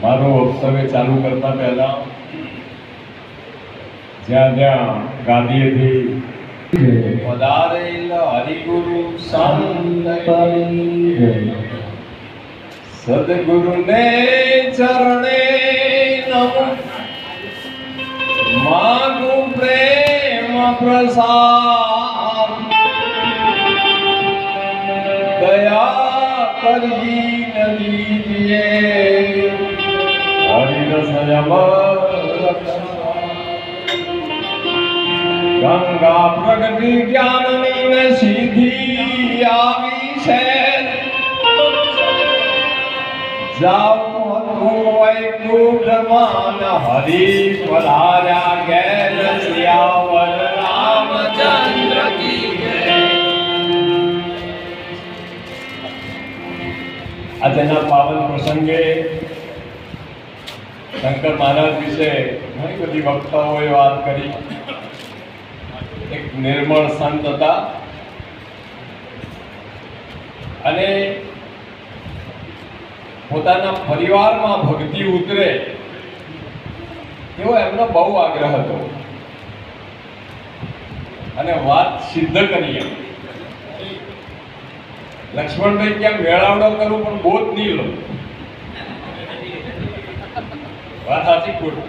મારો વક્તવ્ય ચાલુ કરતા પહેલા જ્યાં જ્યાં ગાદીએથી પધારેલ હરિગુરુ સંત સદગુરુને ચરણે નમો માગુ પ્રેમ પ્રસાદ દયા કરી દીજીએ હરિરસ ગંગા પ્રગતિ જ્ઞાનની ને સિદ્ધિ આવી છે જાઉં હતું વૈકુંઠમાં હરી પધાર્યા ઘેર સિયાવર રામચંદ્ર કી જય. આજના પાવન પ્રસંગે શંકર મહારાજ વિશે ઘણી બધી વક્તાઓએ વાત કરી. એક નિર્મળ સંત હતા અને પોતાના પરિવારમાં ભક્તિ ઉતરે એવો એમનો બહુ આગ્રહ હતો અને વાત સિદ્ધ કરી. લક્ષ્મણભાઈ ક્યાં મેળાવડો કરું પણ બોધ નહીં લો. વાત સાચી ખોટી?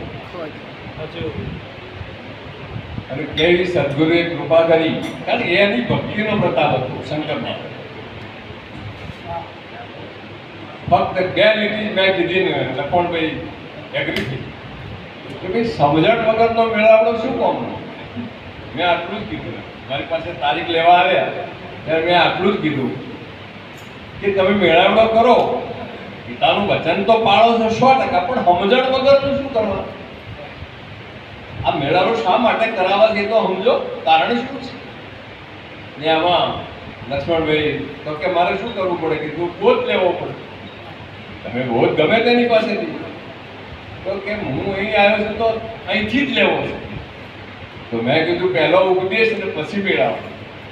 અને કેવી સદગુરુએ કૃપા કરી, કારણ કે એની ભક્તિનો પ્રતાપ હતો શંકરમાં. ફક્ત ગેરરીતિ મેં કીધી ને લખમણભાઈ એગ્રી થઈ કે ભાઈ સમજણ વગરનો મેળાવડો શું કોમનો. મેં આટલું જ કીધું. મારી પાસે તારીખ લેવા આવ્યા ત્યારે મેં આટલું જ કીધું કે તમે મેળાવડો કરો, પિતાનું વચન તો પાળો છો 100%, પણ સમજણ વગરનું શું કરવા? આ મેળાવડો શા માટે કરાવવા છે તો સમજો, કારણ શું છે? ને આમાં લક્ષ્મણભાઈ તો કે મારે શું કરવું પડે? કે તું બોધ લેવો પડે. તમે બોધ ગમે તેની પાસેથી તો કે હું અહીં આવ્યો છું તો અહીંથી જ લેવો છે. તો મેં કીધું પહેલો ઉપદેશ અને પછી મેળાવો.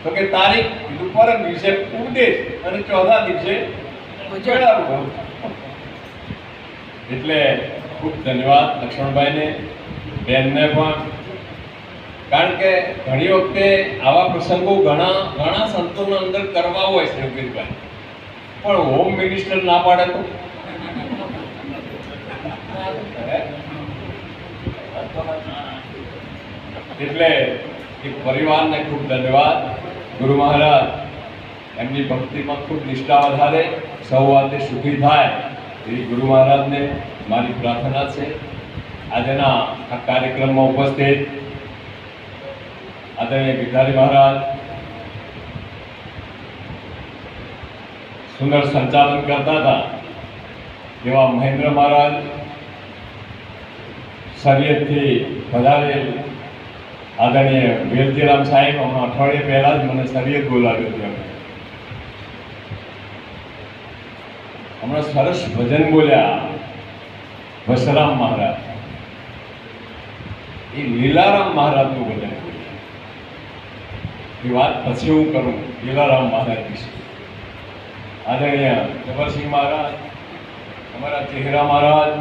તો કે તારીખ કીધું પરમ દિવસે ઉપદેશ અને ચોથા દિવસે મેળાવો. એટલે ખૂબ ધન્યવાદ લક્ષ્મણભાઈને, બેનને પણ. કારણ કે ઘણી વખતે આવા પ્રસંગો ઘણા સંતોના અંદર કરવા હોય છે યોગેશભાઈ, પણ હોમ મિનિસ્ટર ના પાડે તો એટલે એક પરિવારને ખૂબ ધન્યવાદ. ગુરુ મહારાજ એમની ભક્તિમાં ખૂબ નિષ્ઠા વધારે, સૌ વાતે સુખી થાય એવી ગુરુ મહારાજને મારી પ્રાર્થના છે. આજના આ કાર્યક્રમમાં ઉપસ્થિત આદરણીય ભિખારી મહારાજ સુંદર સંચાલન કરતા હતા એવા મહેન્દ્ર મહારાજ, શરીયતથી પધારેલ આદરણીય વેલજીરામ સાહેબ, હમણાં અઠવાડિયે પહેલા જ મને શરીયત બોલાવ્યું હતું. હમણાં સરસ ભજન બોલ્યા વસરામ મહારાજ, એ લીલારામ મહારાજનું ભજન બોલ્યા. એ વાત પછી હું કરું લીલારામ મહારાજ વિશે. આદરણીય જબરસિંહ મહારાજ, અમારા ચહેરા મહારાજ,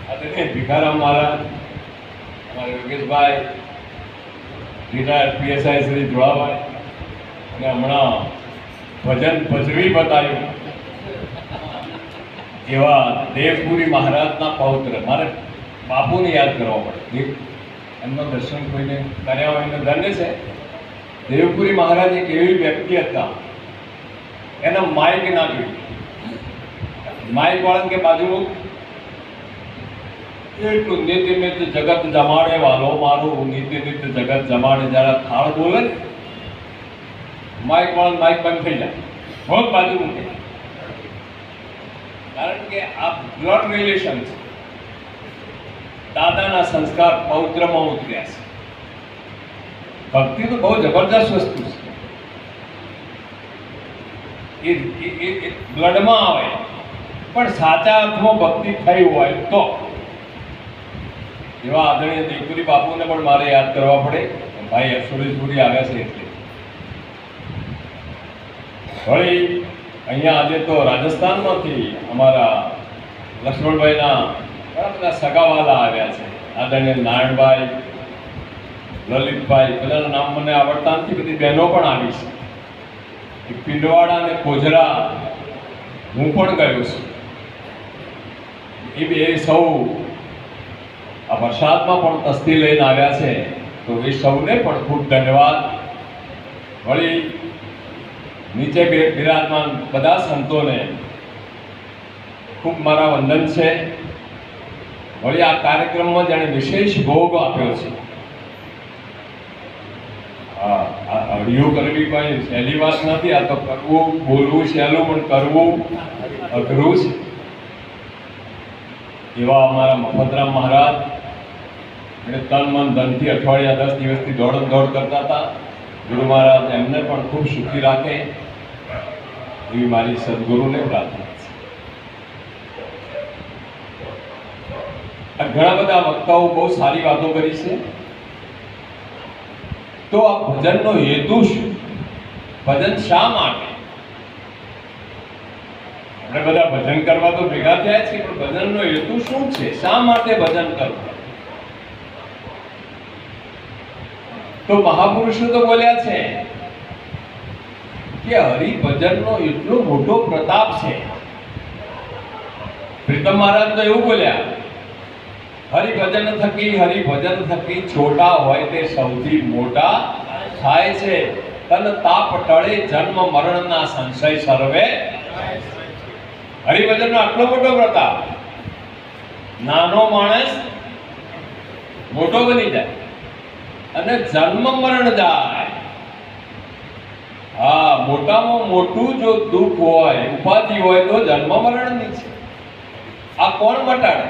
આદરણીય ભિખારામ મહારાજ, અમારા યોગેશભાઈ, રિટાયર્ડ પીએસઆઈ શ્રી જોડાભાઈ, અને હમણાં ભજન ભજવી બતાવ્યું એવા દેવપુરી મહારાજના પૌત્ર, મારે બાપુને યાદ કરવા પડે. એમનું દર્શન કોઈને કર્યા હોય એને ધન્ય છે. દેવપુરી મહારાજ એક એવી વ્યક્તિ હતા, એના માઇક ના જોયું. માઇક વાળા કે બાજુ એટલું નિત્ય નિત્ય જગત જમાડે વાલો મારું, નિત્ય નિત્ય જગત જમાડે, જરા થાળ બોલે ને માઇક વાળા માઇક બંધ થઈ જાય, બહુ બાજુ મૂકે. કારણ કે આ બ્લડ રિલેશન છે. દાદાના સંસ્કાર પૌત્રમાં ઉતર્યા છે. ભક્તિ તો બહુ જબરદસ્ત વસ્તુ છે, એ બ્લડમાં આવે. પણ સાચા અર્થમાં ભક્તિ થઈ હોય તો એવા આદરણીય દેવપુરી બાપુને પણ મારે યાદ કરવા પડે. ભાઈ સુરેશપુરી આવ્યા છે એટલે વળી અહીંયા આજે તો રાજસ્થાનમાંથી અમારા લક્ષ્મણભાઈના ઘણા બધા સગાવાલા આવ્યા છે. આદરણીય નારાયણભાઈ, લલિતભાઈ, બધાનું નામ મને આવડતા નથી, બધી બહેનો પણ આવી છે. પિંડવાડા અને કોજરા હું પણ ગયો છું. એ બે સૌ આ વરસાદમાં પણ તસ્તી લઈને આવ્યા છે, તો એ સૌને પણ ખૂબ ધન્યવાદ. વળી નીચે બિરાજમાન બધા સંતોને ખૂબ મારા વંદન છે. વળી આ કાર્યક્રમમાં જેણે વિશેષ ભોગ આપ્યો છે, અડિયો કરવી કોઈ સહેલી વાત નથી. આ તો કરવું, બોલવું સહેલું, પણ કરવું અઘરું છે. એવા અમારા મફતરામ મહારાજ એટલે તન મન ધનથી અઠવાડિયા 10 દિવસથી દોડ કરતા હતા. ગુરુ મહારાજ એમને પણ ખૂબ સુખી રાખે એવી મારી સદગુરુને પ્રાર્થના છે. ઘણા બધા વક્તાઓ બહુ સારી વાતો કરી છે. તો આ ભજનનો હેતુ શું? ભજન શા માટે? આપણે બધા ભજન કરવા તો ભેગા થયા છીએ, પણ ભજનનો હેતુ શું છે? શા માટે ભજન કરવું? તો મહાપુરુષો તો બોલ્યા છે કે હરિભજનનો એટલો મોટો પ્રતાપ છે. પ્રીતમ મહારાજ તો એવું બોલ્યા, હરિભજન થકી છોટા હોય તે સૌથી મોટા થાય છે. તન તાપ ટળે જન્મ મરણના સંશય સર્વે. હરિભજનનો આટલો મોટો પ્રતાપ, નાનો માણસ મોટો બની જાય અને જન્મ મરણ જાય. હા, મોટામાં મોટું જો દુઃખ હોય, ઉપાધિ હોય તો જન્મ મરણની છે. આ કોણ મટાડે?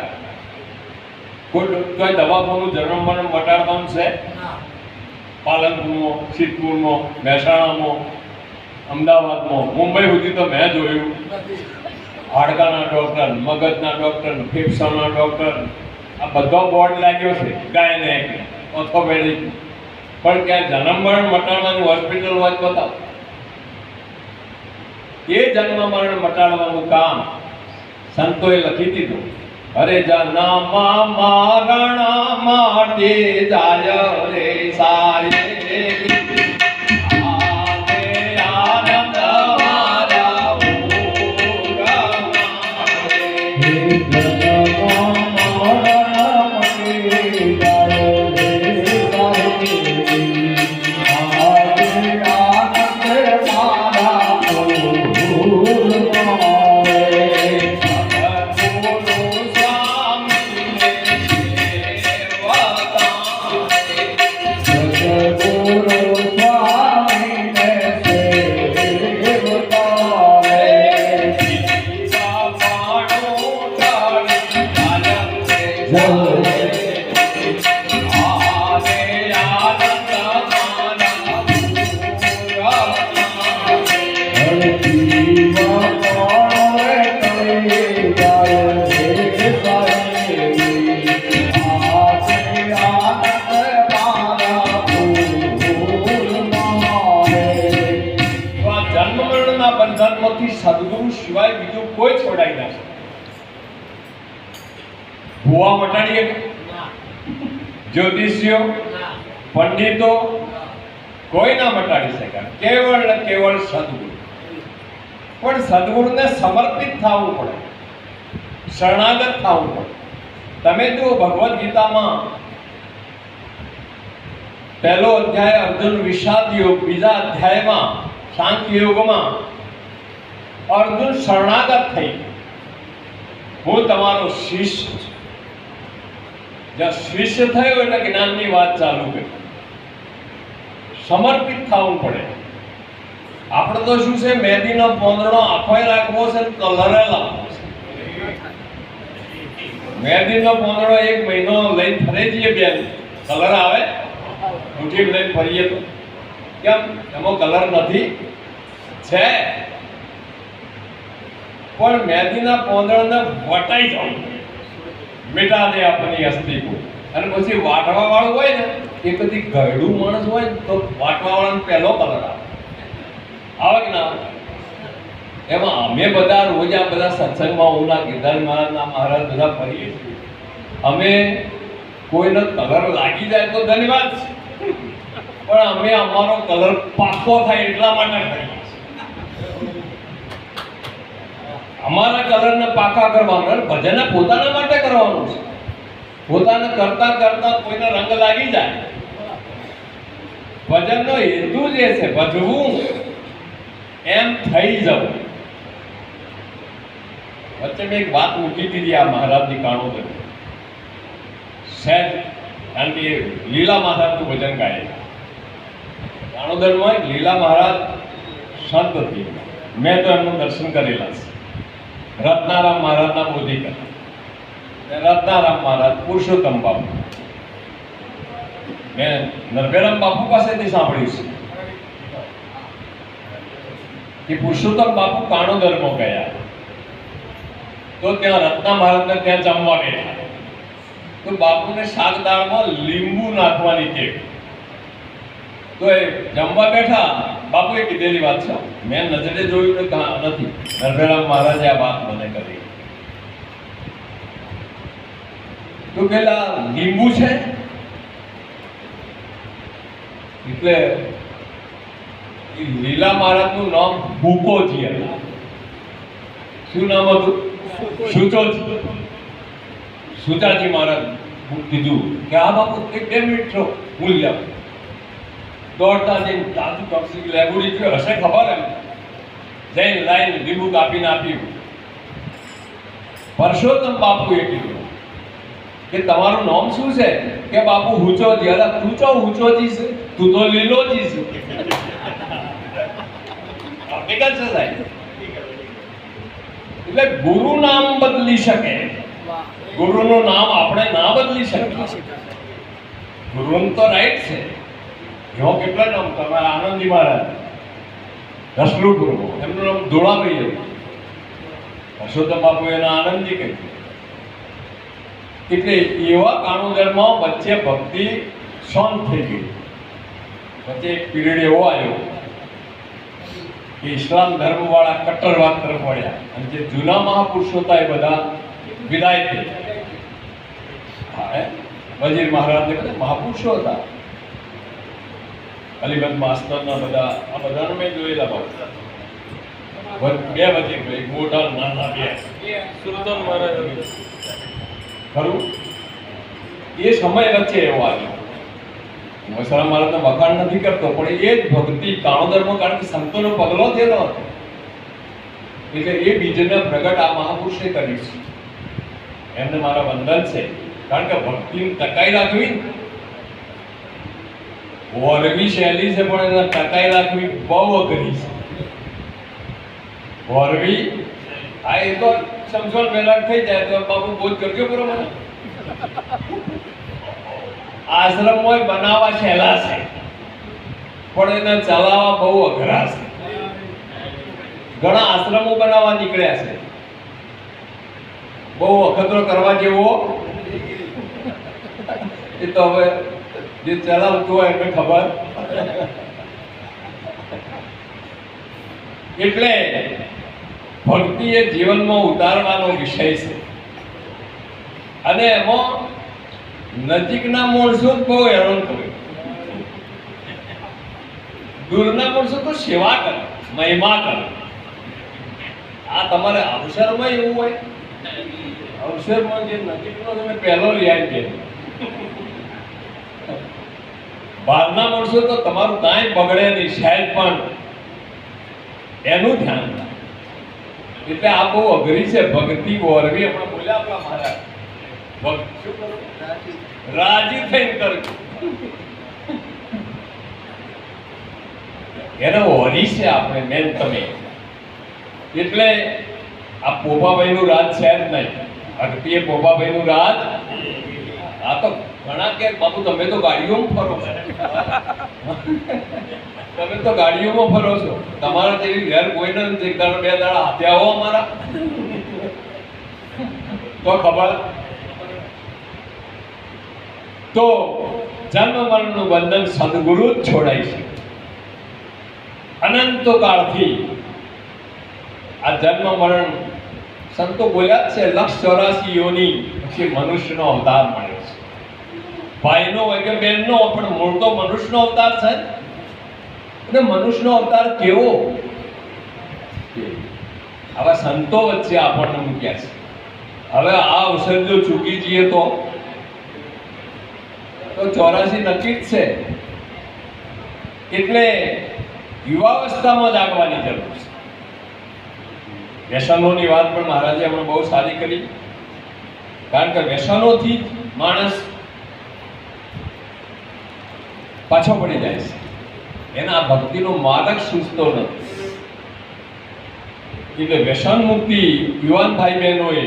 કોઈ દવાખાનું જન્મ મરણ મટાડવાનું છે? પાલનપુરમાં, સિદ્ધપુરમાં, મહેસાણામાં, અમદાવાદમાં, મુંબઈ સુધી તો મેં જોયું. હાડકાના ડોક્ટર, મગજના ડોક્ટર, ફેફસાના ડોક્ટર, આ બધો બોર્ડ લાગ્યો છે. ગાયનેક, ઓર્થોપેડિક, પણ ક્યાં જન્મ મરણ મટાડવાની હોસ્પિટલ હોય બતાવો. એ જન્મ મરણ મટાડવાનું કામ સંતોએ લખી દીધું. અરે જન્મ મરણ માટે જાય રે સાયે, સદગુરુ સિવાય બીજું કોઈ છોડાઈ ના શકે. ભુવા મટાડીએ, જ્યોતિષીઓ, પંડિતો કોઈ ના મટાડી શકે. કેવળ ને કેવળ સદગુરુ. પણ સદગુરુને સમર્પિત થવું પડે, શરણાગત થવું પડે. તમે જો ભગવદ્ ગીતામાં પહેલો અધ્યાય અર્જુન વિષાદ યોગ, બીજા અધ્યાયમાં સાંખ્ય યોગમાં અર્જુન શરણાગત થઈ, હું તમારો શિષ્ય છું. જ્યાં શિષ્ય થયો એટલે જ્ઞાનની વાત ચાલુ કરી. સમર્પિત થવું પડે. આપણે તો શું છે, મહેંદીનો પોંદડો આંખોય રાખવો છે, કલરે લાવવો છે. મહેંદીનો પોંદડો 1 મહિનો લઈને ફરે જઈએ, બેન કલર આવે, મુઠ્ઠી લઈને ફરીએ તો કેમ? એમાં કલર નથી છે. પણ મહેંદીના પોંદડાને વટાઈ જવું, મિટા દે આપણી અસ્તિત્વ. અને પછી વાટવા વાળું હોય ને, એ બધી ગયડું માણસ હોય તો વાટવા વાળાનો પહેલો કલર આવે કે ના આવે? એમાં અમે બધા રોજ આ બધા સત્સંગમાં ઓલા ગિરધર મહારાજ બધા ફરીએ છીએ. અમે કોઈનો કલર લાગી જાય તો ધન્યવાદ છે, પણ અમે અમારો કલર પાકો થાય એટલા માટે કરીએ છીએ. અમારા કલરને પાકા કરવાનો, ભજન પોતાના માટે કરવાનું છે. પોતાને કરતા કરતા કોઈને રંગ લાગી જાય. ભજનનો હેતુ જ એ છે, ભજવું એમ થઈ જવું. વચ્ચે મેં એક વાત મૂકી દીધી આ મહારાજની કાણોદર સહેજ, કારણ કે લીલા મહારાજનું ભજન ગાય. કાણોદરમાં લીલા મહારાજ સંત હતી, મેં તો એમનું દર્શન કરેલા છે. રત્નારામ મહારાજના બોધિક હતા. રત્નારામ મહારાજ પુરુષોત્તમ બાપુ, મેં નરભેરામ બાપુ પાસેથી સાંભળ્યું છે કે પુરુષોત્તમ બાપુ કાણોદરમાં ગયા તો ત્યાં રત્ના મહારાજને ત્યાં જમવા બેઠા, તો બાપુને શાક દાળમાં લીંબુ નાખવાની ટેવ. તો એ જમવા બેઠા, બાપુએ કીધેલી વાત છે, મેં નજરે જોયું નથી, નરભેરામ મહારાજે આ વાત મને કરી. તો પેલા લીંબુ છે એટલે લીલા મહારાજનું નામ ભૂકોજી હતું. શું નામ હતું? સુચોજી. સુચાજી મહારાજ કીધું કે આ બાપુ 2 મિનિટ છો, હું લઈ આવું. દોડતા જઈને તાજુ કક્ષી લેબુડી ગયો હશે ખબર એમ, જઈને લાઈને લીંબુ કાપીને આપ્યું. પરસોત્તમ બાપુએ કીધું કે તમારું નામ શું છે? કે બાપુ હુચોજી. અરે તું ચો હુચોજી છે, તું તો લીલોજી છે. હકીકત છે સાહેબ. એટલે ગુરુ નામ બદલી શકે, ગુરુનું નામ આપણે ના બદલી શકીએ. ગુરુનું તો રાઈટ છે. એવો કેટલા નામ, તમારા આનંદજી મહારાજ રસલુ ગુરુ, એમનું નામ ધોળાભાઈ હતું. પરસોત્તમ બાપુ એના આનંદજી કહ્યું. એટલે એવા કાણોદરમાં વચ્ચે ભક્તિ શાંત થઈ ગઈ. વચ્ચે એક પીરિયડ એવો આવ્યો કે ઇસ્લામ ધર્મ વાળા કટ્ટરવાદ તરફ વળ્યા અને જે જૂના મહાપુરુષો હતા એ બધા વિદાય થઈ. વજીર મહારાજ ને બધા મહાપુરુષો હતા. અલીબદ માસ્તરના બધા, આ બધાને મેં જોયેલા ભાવ. 2 વજીર, એક મોટા નાના 2. સુલતાન મહારાજ ખરું. એ સમય વચ્ચે એવો આવ્યો. વસરા મહારાજનો વખાણ નથી કરતો, પણ એ જ ભક્તિ કાણોદરમાં, કારણ કે સંતોનો પગલો થયેલો હતો, એટલે એ બીજને પ્રગટ આ મહાપુરુષે કરી છે. એમને મારા વંદન છે, કારણ કે ભક્તિને ટકાઈ રાખવી વરવી શૈલી છે, પણ એને ટકાઈ રાખવી બહુ અઘરી છે. વરવી આ એ તો સમજણ પહેલા થઈ જાય તો બાપુ બોધ કરજો બરો મને. આશ્રમમાં બનાવવા સહેલા છે, પણ એને ચલાવવા બહુ અઘરા છે. ઘણા આશ્રમો બનાવવા નીકળ્યા છે, બહુ અખતરો કરવા જેવો એ તો હવે જે ચલાવતું હોય એને ખબર. એટલે ભક્તિ એ જીવનમાં ઉતારવાનો વિષય છે, અને એમાં નજીકના માણસો જ બહુ હેરાન કરે, દૂરના માણસો તો સેવા કરે, મહિમા કરે. આ તમારે અવસરમાં એવું હોય, અવસરમાં જે નજીકનો તમે પહેલો લઈ આવી દે. બહારના માણસો તો તમારું કાંઈ બગડે નહીં, સાહેબ પણ એનું ધ્યાન રાખે. એટલે આ બહુ અઘરી છે ભક્તિ વરવી. હમણાં બોલ્યા આપણા મહારાજ, શું કરો? રાજી થઈને કરજો. એનો વરી છે આપણે મેન તમે. એટલે આ પોપાભાઈનું રાજ છે જ નહીં, ભક્તિ એ પોપાભાઈનું રાજ. આ તો ઘણા કે બાપુ તમે તો ગાડીઓમાં ફરો, તમે તો ગાડીઓમાં ફરો છો, તમારા જેવી ઘર કોઈને નથી. 1 દાડો 2 દાડા હાથે આવો અમારા તો ખબર. તો જન્મ મરણનું બંધન સદગુરુ જ છોડાય છે. અનંત કાળથી આ જન્મ મરણ સંતો બોલ્યા છે 184 યોની પછી મનુષ્યનો અવતાર મળ્યો છે. ભાઈનો હોય કે બહેનનો, પણ મૂળ તો મનુષ્યનો અવતાર છે. અને મનુષ્યનો અવતાર કેવો? આવા સંતો વચ્ચે આપણને મૂક્યા છે. હવે આ અવસર જો ચૂકી જઈએ તો 84 નક્કી જ છે. એટલે યુવાવસ્થામાં જાગવાની જરૂર છે. વ્યસનોની વાત પણ મહારાજે હમણાં બહુ સારી કરી, કારણ કે વ્યસનોથી માણસ પાછો પડી જાય છે. એના ભક્તિનો માર્ગ સૂચતો નથી. એટલે વ્યસન મુક્તિ યુવાન ભાઈ બહેનોએ,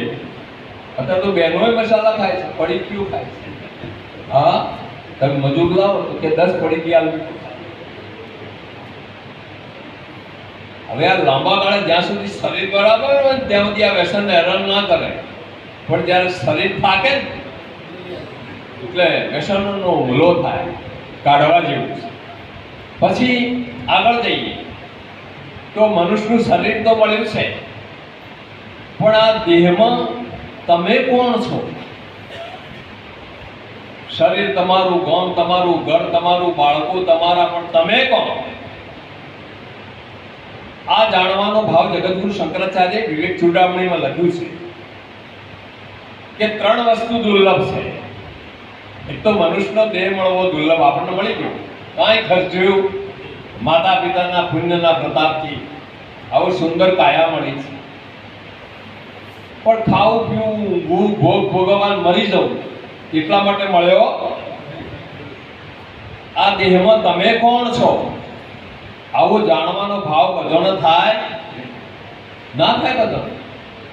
અત્યારે તો બહેનોએ મસાલા ખાય છે, પડીકીઓ ખાય છે. હા, તમે મજૂર લાવો તો કે 10 પડીકી આલવી. હવે આ લાંબા ગાળે જ્યાં સુધી શરીર બરાબર હોય ત્યાં સુધી આ વ્યસન હેરાન ના કરે, પણ જ્યારે શરીર થાકે ને એટલે વ્યસનનો હુમલો થાય, કાઢવા જેવું છે. પછી આગળ જઈએ તો મનુષ્યનું શરીર તો મળ્યું છે, પણ આ દેહમાં તમે કોણ છો? શરીર તમારું, ગામ તમારું, ઘર તમારું, બાળકો તમારા, પણ તમે કોણ? આ જાણવાનો ભાવ જગતગુરુ શંકરાચાર્ય વિવેક ચૂડામણીમાં લખ્યું છે કે 3 વસ્તુ દુર્લભ છે. એક તો મનુષ્યનો દેહ મળવો દુર્લભ, આપણને મળી ગયો, કાંઈ ખર્ચ જોયું, માતા પિતાના પુણ્યના પ્રતાપથી આવું સુંદર કાયા મળી છે. પણ ખાવું પીવું, ઊંઘવું, ભોગ ભોગવવા, મરી જવું એટલા માટે મળ્યો. આ દેહમાં તમે કોણ છો? આવું જાણવાનો ભાવ બધાને થાય? ના થાય બધો.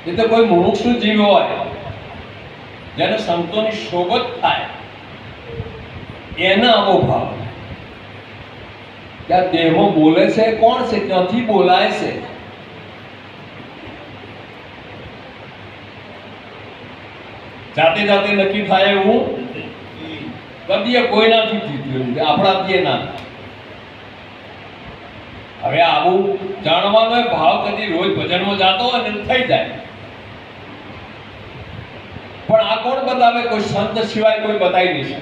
એ તો કોઈ મુમુક્ષુ જીવ હોય જેને સંતોની સોબત થાય એના આવો ભાવ કે આ દેહમાં બોલે છે કોણ છે, ક્યાંથી બોલાય છે. જાતે જાતે નક્કી થાય એવું કદી કોઈનાથી થયું, આપણાથી ના. હવે આવું જાણવાનો ભાવ કદી રોજ ભજનમાં જાતો હોય ને થઈ જાય. પણ આ કોણ બતાવે? કોઈ સંત સિવાય કોઈ બતાવી નહીં શકે.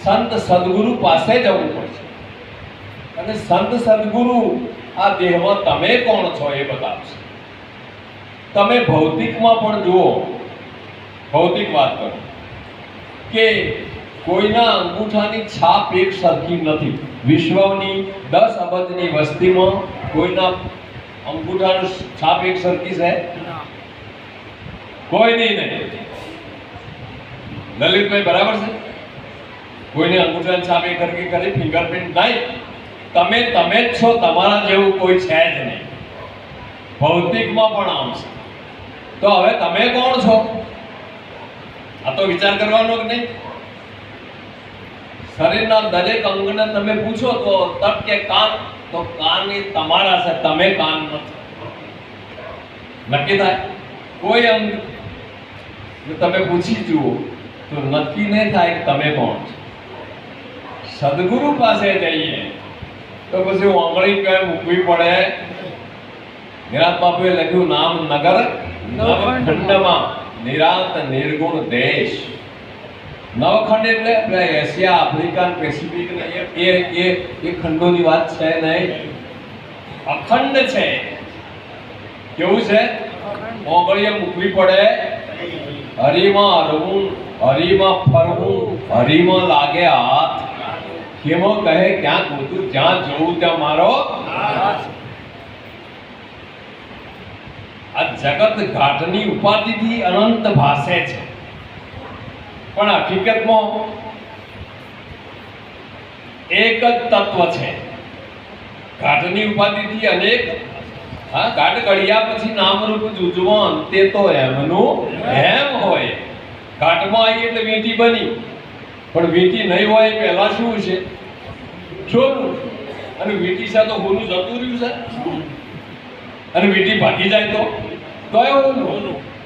સંત સદગુરુ પાસે જવું પડશે, અને સંત સદગુરુ આ દેહમાં તમે કોણ છો એ બતાવશે. તમે ભૌતિકમાં પણ જુઓ, ભૌતિક વાત કરો કે કોઈના અંગૂઠાની છાપ એક સરખી નથી. વિશ્વની 10 અબજની વસ્તીમાં કોઈના અંગૂઠાની છાપ એક સરખી છે? કોઈની નહીં. લલિતભાઈ બરાબર છે? કોઈને અંગૂઠાની છાપ એક સરખી કરી, ફિંગરપ્રિન્ટ નહીં. તમે તમે જ છો, તમારા જેવું કોઈ છે જ નહીં. ભૌતિકમાં પણ આમ છે. તો હવે તમે કોણ છો? આ તો વિચાર કરવાનો કે નહીં? શરીરના દરેક અંગને તમે પૂછો તો તટ કે કાન, તો કાન એ તમારા છે, તમે કાન નથી. નક્કી થાય? કોઈ અંગ તમે પૂછી જુઓ તો નક્કી નહીં થાય કે તમે કોણ છો. સદગુરુ પાસે જઈએ તો પછી આંગળી કઈ મૂકવી પડે? નિરાંત બાપુએ લખ્યું નામ નગર નવખંડમાં નિરાંત નિર્ગુણ દેશ. નવખંડ એટલે એશિયા, આફ્રિકા, પેસિફિક એ ખંડોની વાત છે નહીં, અખંડ છે. કેવું છે? આંગળીએ મૂકવી પડે. હરિમાં હરવું, હરિમાં ફરવું, હરિમાં લાગે હાથ. કેમો કહે ક્યાં ગોતું, જ્યાં જોઉં ત્યાં મારો. આ જગત ઘાટની ઉપાધિથી અનંત ભાસે છે, પણ હકીકતમાં એક જ તત્વ છે. ઘાટની ઉપાધિથી અનેક, હા, ઘાટ કડિયા પછી નામરૂપ જુજવાન, તે તો એમનું એમ હોય. ઘાટમાં આવી એટલે વીંટી બની, પણ વીંટી નહીં હોય પહેલા શું છે? સોનું. અને વીંટી સાથે હોનું જતું રહ્યું છે, અને વીંટી ભાગી જાય તો એવું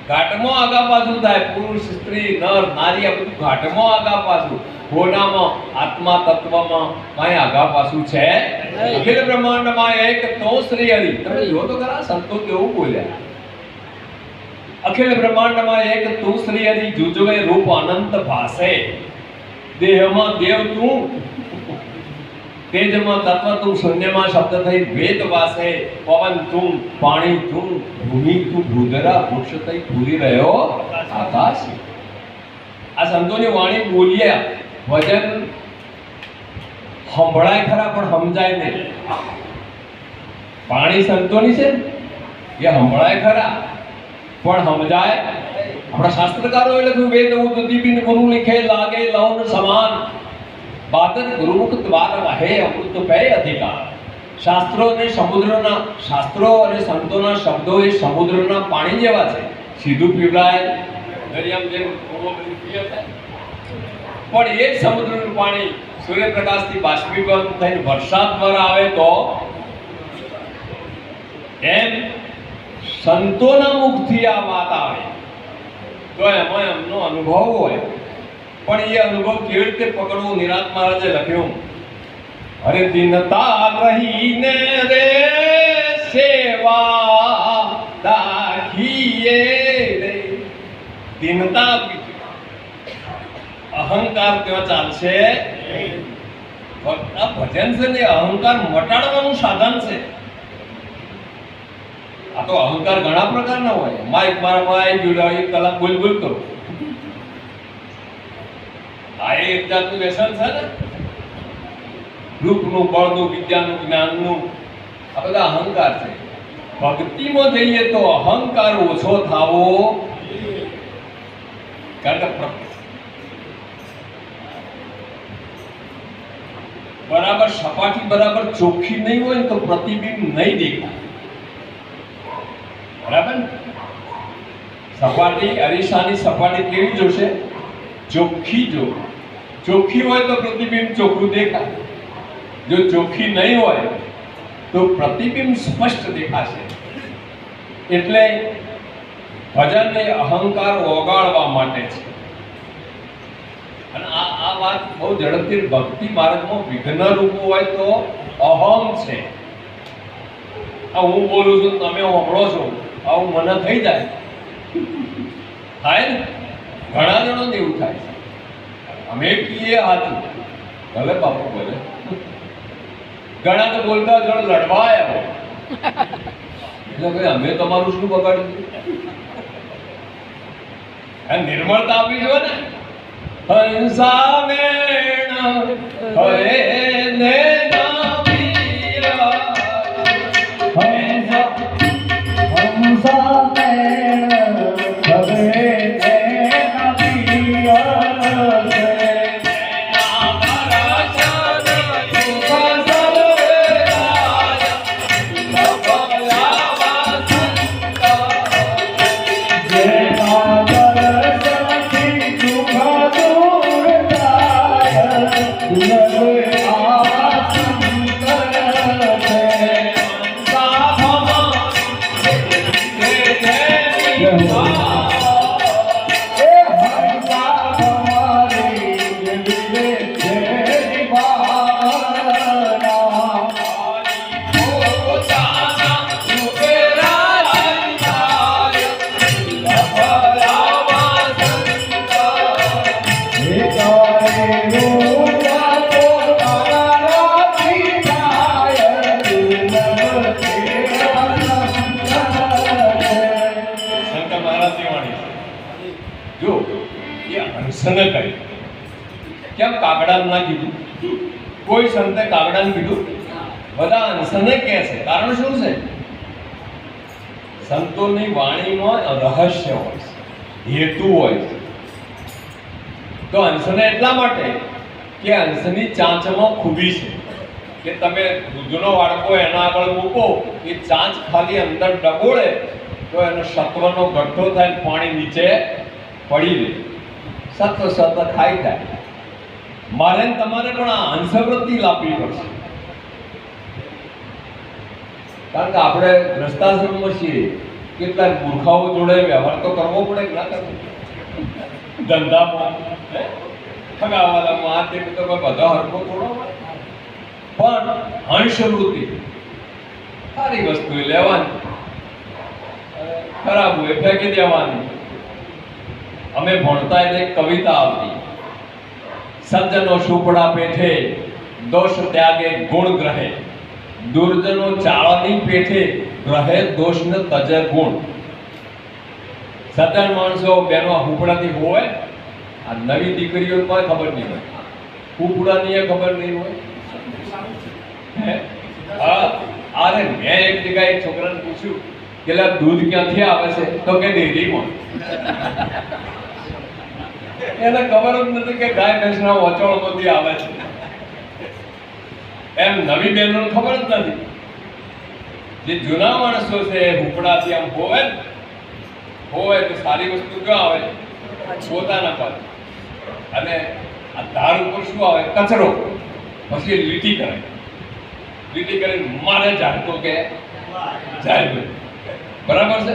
ઘાટમાં આગા પાછું થાય, પુરુષ સ્ત્રી નર નારી આ બધું ઘાટમાં આગા પાછું, હોનામાં આત્મા તત્વમાં કાંઈ આગા પાછું છે અખિલ બ્રહ્માંડમાં એક તો શ્રી હરિ. તમે જો તો ખરા સંતો કેવું બોલ્યા, અખિલ બ્રહ્માંડમાં એક તું શ્રી હરિ, જુજવે રૂપ અનંત ભાસે, દેહમાં દેવ તું, તેજમાં તત્વ તું, શૂન્યમાં શબ્દ થઈ વેદ વાસે, પવન તું, પાણી તું, ભૂમિ તું, ભૂધરા વૃક્ષ થઈ પૂરી રહ્યો આકાશ. આ સંતોની વાણી બોલ્યા, વજન સંભળાય ખરા પણ સમજાય નહીં. પાણી સંતોની છે એ સંભળાય ખરા પણ સમજાય. આપણા શાસ્ત્રકારોએ લખ્યું, વેદ ઉદદીપિન ગુરુ લિખે લાગે લૌન સમાન, બાદત ગુરુમુખ દ્વાર રહે અમૃત પે અધિકાર. શાસ્ત્રો અને સંતોના શબ્દો એ સમુદ્રના પાણી જેવા છે, સીધું પીવડાય દરિયામાં જેમ પીએ થાય. પણ એ જ સમુદ્રનું પાણી સૂર્યપ્રકાશથી બાષ્પીભવન થઈને વરસાદ પર આવે તો એમ સંતોના મુખથી આ વાત આવે તો એમાં એમનો અનુભવ હોય. પણ એ અનુભવ કેવી રીતે પકડવું? નિરાંત મહારાજે લખ્યું, અરે દિનતા રહીને રે સેવા દાખીએ રે. દિનતા, અહંકાર ત્યાં ચાલશે. આ ભજન છે ને અહંકાર મટાડવાનું સાધન છે. આ તો અહંકાર ઘણા પ્રકારના હોય. માઇક મારામાં આવી ગયું, એક કલાક બોલ કરો, આ એક જાતનું વ્યસન છે ને. રૂપનું, બળનું, વિદ્યાનું, જ્ઞાનનું, આ બધા અહંકાર છે. ભક્તિમાં જઈએ તો અહંકાર ઓછો થાવો, કારણ કે બરાબર સપાટી બરાબર ચોખ્ખી નહીં હોય તો પ્રતિબિંબ નહીં દેખાય. બરાબર ને? સપાટી, અરીસાની સપાટી કેવી જોશે? ચોખ્ખી જો. ચોખ્ખી હોય તો પ્રતિબિંબ ચોખ્ખું દેખાય. જો ચોખ્ખી નહીં હોય તો પ્રતિબિંબ સ્પષ્ટ દેખાશે. એટલે ભજન એ અહંકાર ઓગાળવા માટે છે. અને આ વાત બહુ ઝડપથી ભક્તિ માર્ગમાં વિઘ્ન રૂપ હોય તો અહમ છે. આ હું બોલું છું, તમે સાંભળો છો, આવું મને થઈ જાય થાય ને. ઘણા જણોને એવું થાય છે. અમે કહીએ હાથું, ભલે બાપુ ભલે. ઘણા તો બોલતા જણ લડવા આવ્યા, એટલે ભાઈ અમે તમારું શું બગાડ્યું? નિર્મળતા આપવી જોઈએ ને. હંસા વેણ હરે ને નામિયા, હંસા વેણ હરે ને નામિયા. કેમ કાગડા ના કીધું? કોઈ સંતે કાગડા ને કીધું? બધા હંસને કહે છે. કારણ શું છે? સંતોની વાણીમાં રહસ્ય હોય છે, હેતુ હોય છે. તો હંસને એટલા માટે કે હંસની ચાંચમાં ખૂબી છે કે તમે દૂધનો વાડકો એના આગળ મૂકો, એ ચાંચ ખાલી અંદર ડબોળે તો એનો સત્વનો ગઠ્ઠો થાય, પાણી નીચે પડી રહે, સત્વ સત્વ ખાઈ જાય. મારે તમારે પણ આ હંસવૃત્તિ લાવવી પડશે. કારણ કે આપણે ગ્રસ્તાશ્રમમાં છીએ કેટલા મૂર્ખાઓ જોડે વ્યવહાર તો કરવો પડે કે ના કરવો? ધંધામાં ઠગાવાલામાં આ તે તો બધા હરખો થોડો હોય. પણ હંસવૃત્તિ સારી વસ્તુ લેવાની, ખરાબ હોય ફેંકી દેવાની. અમે ભણતા એટલે એક કવિતા આવતી, સજ્જનો સુપડા પેઠે દોષ ત્યાગે ગુણ ગ્રહે, દુર્જનો ચાળની પેઠે ગ્રહે દોષ ન તજે ગુણ. સજ્જન માણસો બેનો હુપડાથી હોય, આ નવી દીકરીઓ કોઈ ખબર નહીં હોય, હુપડાની એ ખબર નહીં હોય. અરે મેં એક જગ્યાએ એક છોકરાને પૂછ્યું કે દૂધ ક્યાંથી આવે છે, તો કે ડેરીમાં. એને ખબર જ નથી કે ગાય ભેંસના વચોળમાંથી આવે છે. એમ નવી બહેનોને ખબર જ નથી. જે જૂના માણસો છે હુપડાથી આમ હોય તો સારી વસ્તુ ક્યાં આવે? પોતાના પર. અને આ ધાર ઉપર શું આવે? કચરો. પછી લીટી કરે, લીટી કરીને મારે ઝાડતો કે જાય. બરાબર છે?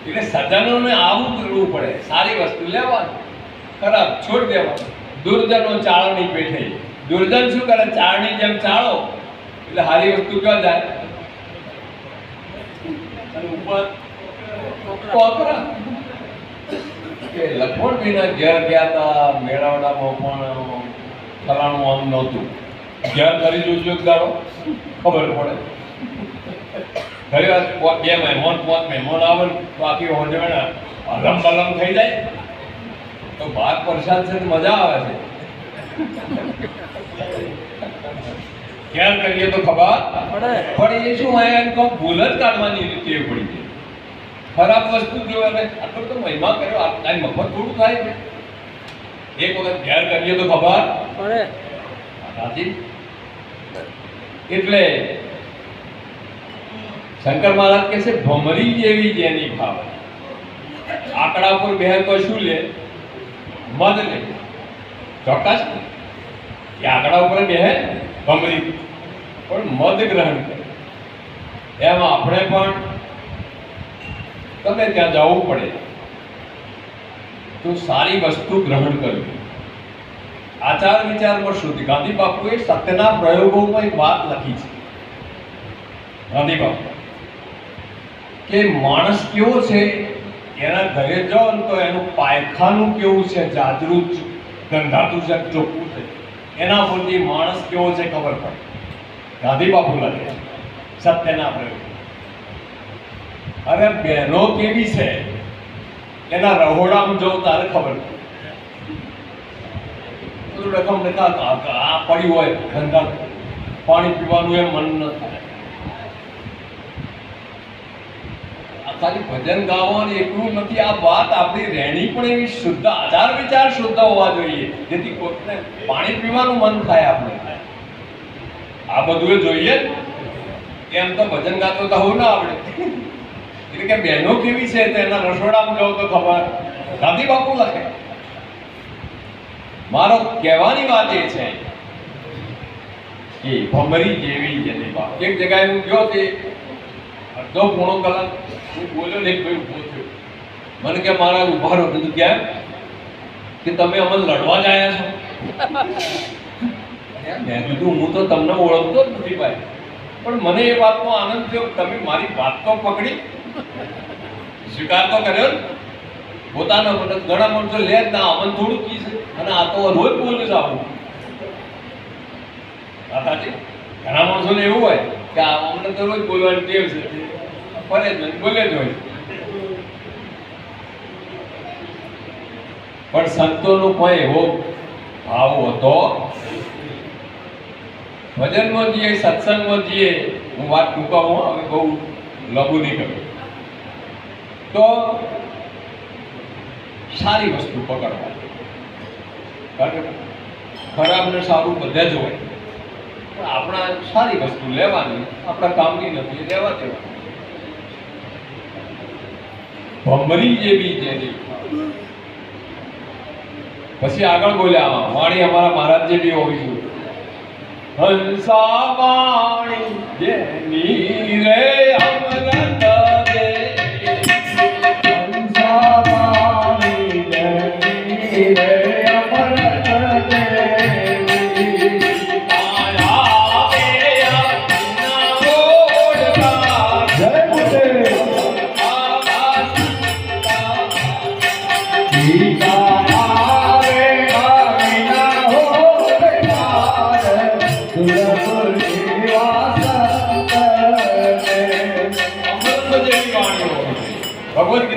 એટલે સજ્જનોને આવું કરવું પડે, સારી વસ્તુ લેવાની, ખરાબ છોડ દેવાની. દુર્જનો ચાળની પેઠે, દુર્જન શું કરે? ચાળની જેમ ચાળો એટલે સારી વસ્તુ ક્યાં જાય? ઉપર કોકરા. કે લક્ષ્મણભાઈના ઘેર ગયા હતા મેળાવડામાં, પણ ફલાણું આમ નહોતું. ઘેર કરી જોજો દાડો ખબર પડે. ઘણી વાર 2 મહેમાન 5 મહેમાન આવે તો આખી હોંજવણા હલમ બલમ થઈ જાય. તો બહાર પ્રસાદ છે મજા આવે છે. ઘેર કરીએ તો ખબર પણ એ શું હોય એમ કહું, ભૂલ જ કાઢવાની ટેવ પડી ગઈ. ખરાબ વસ્તુ જો અને આટલો તો મહિમા કર્યો, આ મફત થોડું થાય છે. એક વખત ઘેર કરીએ તો ખબર પડે. એટલે શંકર મહારાજ કહે છે ભમરી જેવી જેની ભાવ. આકડા ઉપર બેહે તો શું લે? મધ લે. ચોક્કસ એ આકડા ઉપર બેહે ભમરી, પણ મધ ગ્રહણ કરે. એમ આપણે પણ તમે ત્યાં જવું પડે તો સારી વસ્તુ ગ્રહણ કરવી. આચાર વિચારમાં શુદ્ધિ. ગાંધી બાપુએ સત્યના પ્રયોગોમાં એક વાત લખી છે. ગાંધી બાપુ કે માણસ કેવો છે, એના ઘરે જાઓ તો એનું પાયખાનું કેવું છે, જાજરૂ ગંધાતું છે, ચોખ્ખું છે, એના પરથી માણસ કેવો છે ખબર પડે. ગાંધી બાપુ લખે સત્યના પ્રયોગ. અરે બહેનો કેવી છે એના રહોડામાં જવું તારે ખબર પડે. રકમ આ પડી હોય ગંદા, પાણી પીવાનું એ મન ન થાય. ખાલી ભજન ગાવાનું એટલું નથી, આ વાત આપણી રહેણી પણ એવી શુદ્ધ, આચાર વિચાર શુદ્ધ હોવા જોઈએ જેથી કોઈને પાણી પીવાનું મન થાય. આપણે આ બધું જોઈએ. એમ તો ભજન ગાતો તો હોવું ના આવડે. એટલે કે બહેનો કેવી છે તેના રસોડામાં જાવ તો ખબર. ગાંધી બાપુ લખે. મારો કહેવાની વાત એ છે કે ભમરી જેવી જેની વાત. એક જગ્યાએ હું ગયો તે અડધો પોણો કલાક હું બોલ્યો ને, એક ભાઈ ઉભો થયો. મને કે મારા ઉભા રહો. કીધું કેમ? કે તમે અમને લડવા જ આવ્યા છો. મેં કીધું હું તો તમને ઓળખતો જ નથી ભાઈ, પણ મને એ વાતનો આનંદ થયો. તમે મારી વાત તો પકડી, સ્વીકાર તો કર્યો ને. પોતાના ઘણા માણસો લે જ ના, અમને થોડું કી છે, અને આ તો રોજ બોલું જ આવું. ઘણા માણસોને એવું હોય કે અમને તો રોજ બોલવાની ટેવ છે, ફરે જ બોલે જ હોય. પણ સંતોનો કોઈ એવો ભાવ હતો. ભજનમાં જઈએ, સત્સંગમાં જઈએ, હું વાત ટૂંકાવું, હવે બહુ લઘુ નહીં કરું, તો સારી વસ્તુ પકડવાની. કારણ કે ખરાબ ને સારું બધા જ હોય, પણ આપણા સારી વસ્તુ લેવાની, આપણા કામની નથી લેવા દેવાની. ભમરી જેવી જેની. પછી આગળ બોલ્યા, વાણી અમારા મહારાજ જેવી હોવી જોઈએ. હંસા વાણી જેની રે અમરતા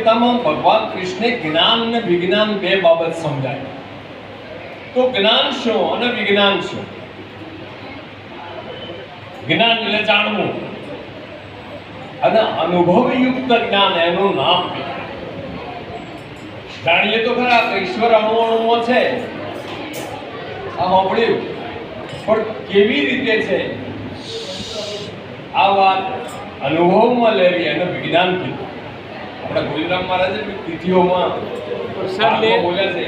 ગીતામાં ભગવાન કૃષ્ણે જ્ઞાન અને વિજ્ઞાન બે બાબત સમજાય. તો જ્ઞાન શું અને વિજ્ઞાન શું? જ્ઞાન એટલે જાણવું, અને અનુભવયુક્ત જ્ઞાન એનું નામ છે. જાણીએ તો ખરા કે ઈશ્વર અણુઓમાં છે, આ સાંભળ્યું, પણ કેવી રીતે છે આ વાત અનુભવમાં લેવી એને વિજ્ઞાન કીધું. આપણા ગોવિંદરામ મહારાજે તિથિઓમાં બોલ્યા છે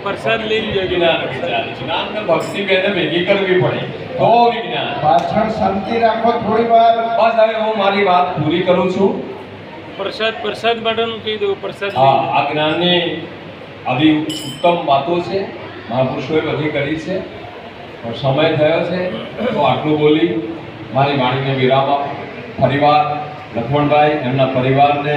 પ્રસાદ લઈ જ્ઞાન વિચાર, જ્ઞાન ને ભક્તિ બેને ભેગી કરવી પડે તો વિજ્ઞાન. પાછળ શાંતિ રાખો થોડી વાર. બસ હવે હું મારી વાત પૂરી કરું છું. પ્રસાદ માટેનું કહી દઉં. પ્રસાદ આ જ્ઞાનની આવી ઉત્તમ વાતો છે, મહાપુરુષોએ બધી કરી છે, પણ સમય થયો છે તો આટલું બોલી મારી વાણીને વિરામ આપું. ફરીવાર લક્ષ્મણભાઈ એમના પરિવારને